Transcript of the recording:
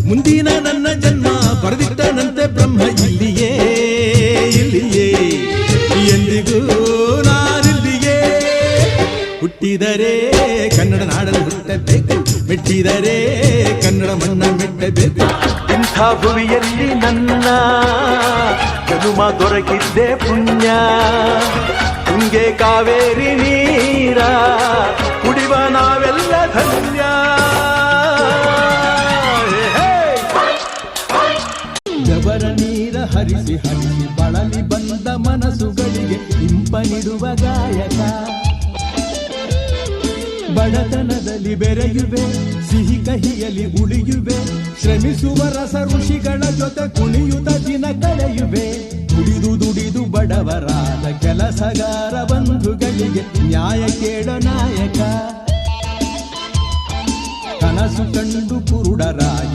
ಮುಂದಿನ ನನ್ನ ಜನ್ಮ ಬರೆದಿಟ್ಟನಂತೆ ಬ್ರಹ್ಮ ಇಲ್ಲಿಯೇ ಇಲ್ಲಿಯೇ ಎಂದಿಗೂ ನಾನಿಲ್ಲಿಯೇ ಹುಟ್ಟಿದರೆ ಕನ್ನಡ ನಾಡಲು ಹುಟ್ಟಬೇಕು ಮೆಟ್ಟಿದರೆ ಕನ್ನಡ ಮಣ್ಣ ಮೆಟ್ಟಬೇಕು ಇಂಥ ಭುವಿಯಲ್ಲಿ ನನ್ನ ಜನುಮ ದೊರಕಿದ್ದೆ ಪುಣ್ಯ ತುಂಗೆ ಕಾವೇರಿ ನೀರ ಕುಡಿವ ನಾವೆಲ್ಲ ಧನ್ಯ ಜಬರ ನೀರ ಹರಿಸಿ ಹರಿಸಿ ಬಳಲಿ ಬಂದ ಮನಸ್ಸುಗಳಿಗೆ ಇಂಪ ನೀಡುವ ಗಾಯಕ ಬಡತನದಲ್ಲಿ ಬೆರೆಯುವೆ ಸಿಹಿ ಕಹಿಯಲ್ಲಿ ಉಳಿಯುವೆ ಶ್ರಮಿಸುವ ರಸ ಋಷಿಗಳ ಜೊತೆ ಕುಣಿಯುತ್ತ ದಿನ ಕಳೆಯುವೆ ದುಡಿದು ದುಡಿದು ಬಡವರಾದ ಕೆಲಸಗಾರ ಬಂಧುಗಳಿಗೆ ನ್ಯಾಯ ಕೇಳೋ ನಾಯಕ ಕನಸು ಕಂಡು ಕುರುಡರಾಗಿ